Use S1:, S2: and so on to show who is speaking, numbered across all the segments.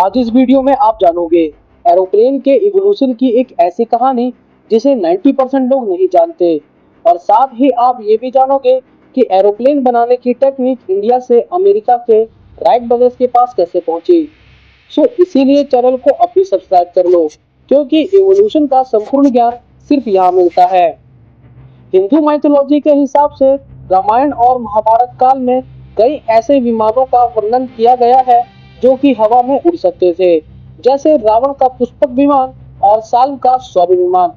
S1: आज इस वीडियो में आप जानोगे एरोप्लेन के इवोल्यूशन की एक ऐसी कहानी जिसे 90% लोग नहीं जानते। और साथ ही आप ये भी जानोगे कि एरोप्लेन बनाने की टेक्निक इंडिया से अमेरिका के राइट ब्रदर्स के पास कैसे पहुंची। इसीलिए चैनल को अभी सब्सक्राइब कर लो, क्योंकि इवोल्यूशन का संपूर्ण ज्ञान सिर्फ यहाँ मिलता है। हिंदू माइथोलॉजी के हिसाब से रामायण और महाभारत काल में कई ऐसे विमानों का वर्णन किया गया है जो कि हवा में उड़ सकते थे, जैसे रावण का पुष्पक विमान और साल्व का सौर विमान।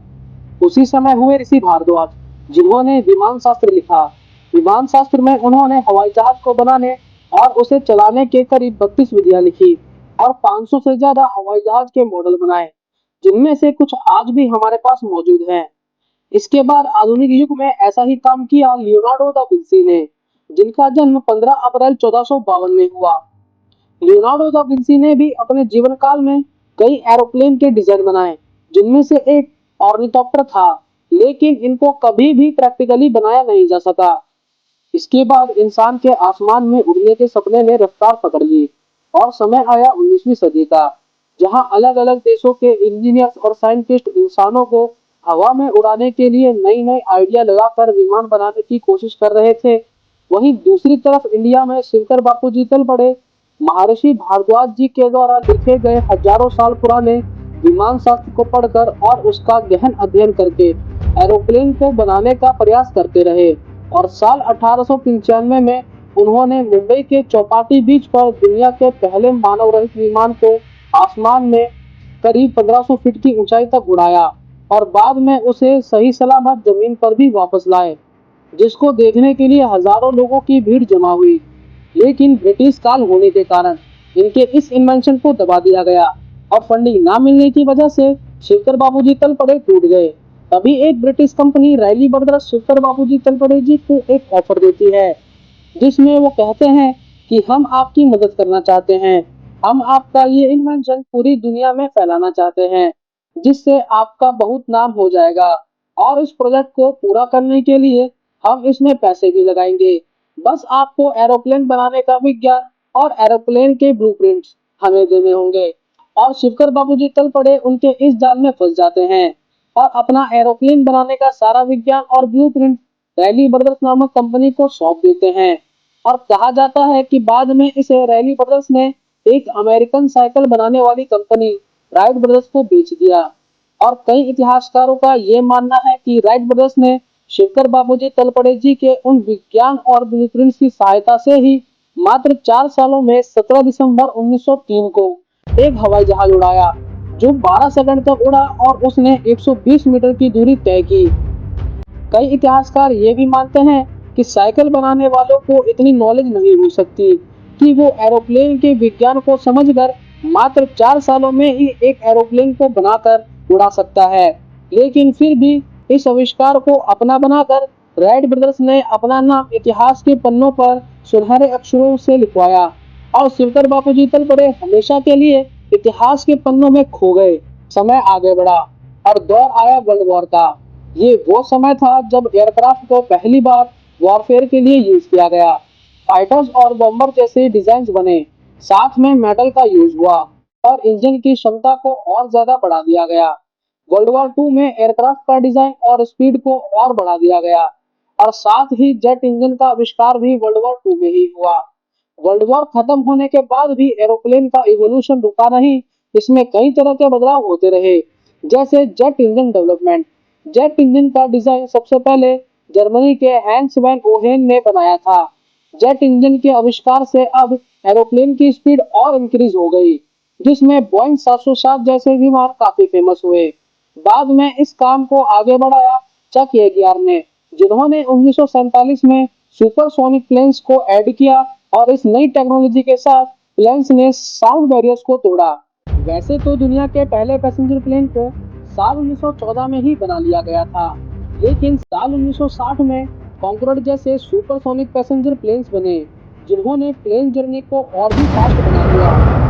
S1: उसी समय हुए ऋषि भारद्वाज, जिन्होंने विमान शास्त्र लिखा। विमान शास्त्र में उन्होंने हवाई जहाज को बनाने और उसे चलाने के करीब 32 विधियां लिखी और 500 से ज्यादा हवाई जहाज के मॉडल बनाए, जिनमें से कुछ आज भी हमारे पास मौजूद हैं। इसके बाद आधुनिक युग में ऐसा ही काम किया लियोनार्डो दा विंसी ने, जिनका जन्म 15 अप्रैल 1452 में हुआ। लियोनार्डो दा विंसी ने भी अपने जीवन काल में कई एरोप्लेन के डिजाइन बनाए, जिनमें से एक ऑर्निथोप्टर था, लेकिन इनको कभी भी प्रैक्टिकली बनाया नहीं जा सका। इसके बाद इंसान के आसमान में उड़ने के सपने ने रफ्तार पकड़ ली और समय आया 19वीं सदी का, जहां अलग अलग देशों के इंजीनियर्स और साइंटिस्ट इंसानों को हवा में उड़ाने के लिए नई नई आइडिया लगाकर विमान बनाने की कोशिश कर रहे थे। वहीं दूसरी तरफ इंडिया में शंकर बापूजी तल पड़े। महर्षि भारद्वाज जी के द्वारा लिखे गए हजारों साल पुराने विमान शास्त्र को पढ़कर और उसका गहन अध्ययन करके एरोप्लेन को बनाने का प्रयास करते रहे। और साल 1895 में उन्होंने मुंबई के चौपाटी बीच पर दुनिया के पहले मानव रहित विमान को आसमान में करीब 1500 फीट की ऊंचाई तक उड़ाया और बाद में उसे सही सलामत जमीन पर भी वापस लाए, जिसको देखने के लिए हजारों लोगों की भीड़ जमा हुई। लेकिन ब्रिटिश काल होने के कारण इनके इस इन्वेंशन को दबा दिया गया और फंडिंग ना मिलने की वजह से शंकर बाबूजी तलपड़े टूट गए। तभी एक British company Riley brothers Shankar Babuji Talpade जी को एक ऑफर देती है, जिसमें वो कहते हैं कि हम आपकी मदद करना चाहते हैं, हम आपका ये इन्वेंशन पूरी दुनिया में फैलाना चाहते हैं, जिससे आपका बहुत नाम हो जाएगा और इस प्रोजेक्ट को पूरा करने के लिए हम इसमें पैसे भी लगाएंगे। बस आपको एरोप्लेन बनाने का विज्ञान और एरोप्लेन के ब्लूप्रिंट्स हमें देने होंगे। और शंकर बाबूजी तल पड़े उनके इस जाल में फंस जाते हैं और अपना एरोप्लेन बनाने का सारा विज्ञान और ब्लूप्रिंट रैली ब्रदर्स नामक कंपनी को सौंप देते हैं। और कहा जाता है कि बाद में इसे रैली ब्रदर्स ने एक अमेरिकन साइकिल बनाने वाली कंपनी राइट ब्रदर्स को बेच दिया। और कई इतिहासकारों का ये मानना है कि राइट ब्रदर्स ने शंकर बाबूजी तलपड़े जी के उन विज्ञान और ब्लूप्रिंट्स की सहायता से ही मात्र 4 सालों में 17 दिसंबर 1903 को एक हवाई जहाज उड़ाया, जो 12 सेकंड तक उड़ा और उसने 120 मीटर की दूरी तय की। कई इतिहासकार ये भी मानते हैं कि साइकिल बनाने वालों को इतनी नॉलेज नहीं हो सकती कि वो एरोप्लेन के विज्ञान को समझकर मात्र 4 सालों में ही एक एरोप्लेन को बनाकर उड़ा सकता है। लेकिन फिर भी इस आविष्कार को अपना बनाकर राइट ब्रदर्स ने अपना नाम इतिहास के पन्नों पर सुनहरे अक्षरों से लिखवाया और शंकर बापूजी तलपड़े हमेशा के लिए इतिहास के पन्नों में खो गए। समय आगे बढ़ा और दौर आया वर्ल्ड वॉर का। ये वो समय था जब एयरक्राफ्ट को पहली बार वॉरफेयर के लिए यूज किया गया। फाइटर्स और बॉम्बर जैसे डिजाइन बने, साथ में मेटल का यूज हुआ और इंजन की क्षमता को और ज्यादा बढ़ा दिया गया। वर्ल्ड वॉर 2 में एयरक्राफ्ट का डिजाइन और स्पीड को और बढ़ा दिया गया और साथ ही जेट इंजन का आविष्कार भी वर्ल्ड वॉर 2 में ही हुआ। वर्ल्ड वॉर खत्म होने के बाद भी एरोप्लेन का इवोल्यूशन रुका नहीं। इसमें कई तरह के बदलाव होते रहे, जैसे jet engine development. Jet engine का डिजाइन सबसे पहले जर्मनी के हैंस वैन ओहेन ने बनाया था। जेट इंजन के आविष्कार से अब एरोप्लेन की स्पीड और इंक्रीज हो गई, जिसमें बोइंग 707 जैसे विमान काफी फेमस हुए। बाद में इस काम को आगे बढ़ाया चक येगियर ने, जिन्होंने 1947 में सुपरसोनिक प्लेन्स को ऐड किया और इस नई टेक्नोलॉजी के साथ प्लेन्स ने साउंड बैरियर्स को तोड़ा। वैसे तो दुनिया के पहले पैसेंजर प्लेन को साल 1914 में ही बना लिया गया था, लेकिन साल 1960 में कॉन्कॉर्ड जैसे सुपरसोनिक पैसेंजर प्लेन्स बने, जिन्होंने प्लेन जर्नी को और भी फास्ट बना दिया।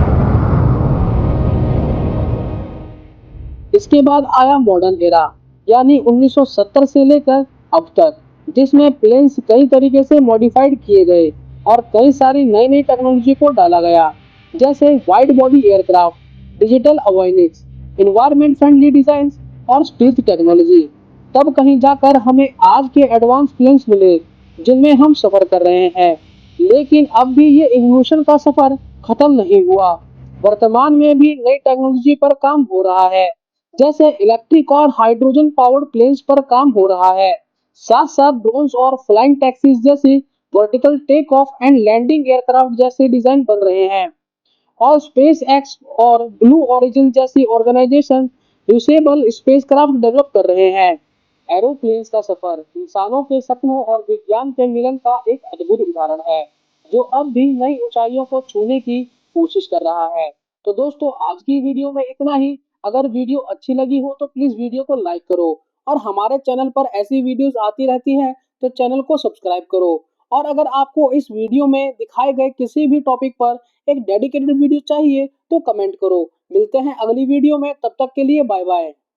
S1: इसके बाद आया मॉडर्न एरा, यानी 1970 से लेकर अब तक, जिसमें प्लेन्स कई तरीके से मॉडिफाइड किए गए और कई सारी नई नई टेक्नोलॉजी को डाला गया। जैसे wide body aircraft, digital awareness, environment friendly design और स्पेस टेक्नोलॉजी, तब कहीं जाकर हमें आज के एडवांस प्लेन्स मिले जिनमें हम सफर कर रहे हैं। लेकिन अब भी ये इवोल्यूशन का सफर खत्म नहीं हुआ। वर्तमान में भी नई टेक्नोलॉजी पर काम हो रहा है, जैसे इलेक्ट्रिक और हाइड्रोजन पावर्ड प्लेन्स पर काम हो रहा है। साथ साथ ड्रोन्स और फ्लाइंग टैक्सीज जैसे vertical take off and landing aircraft जैसे डिजाइन बन रहे हैं। और स्पेस एक्स और ब्लू ओरिजिन जैसी ऑर्गेनाइजेशन यूसेबल स्पेसक्राफ्ट डेवलप कर रहे हैं। एरोप्लेन्स का सफर इंसानों के सपनों और विज्ञान के मिलन का एक अद्भुत उदाहरण है, जो अब भी नई ऊंचाइयों को छूने की कोशिश कर रहा है। तो दोस्तों, आज की वीडियो में इतना ही। अगर वीडियो अच्छी लगी हो तो प्लीज वीडियो को लाइक करो, और हमारे चैनल पर ऐसी वीडियोस आती रहती हैं तो चैनल को सब्सक्राइब करो। और अगर आपको इस वीडियो में दिखाए गए किसी भी टॉपिक पर एक डेडिकेटेड वीडियो चाहिए तो कमेंट करो। मिलते हैं अगली वीडियो में, तब तक के लिए बाय बाय।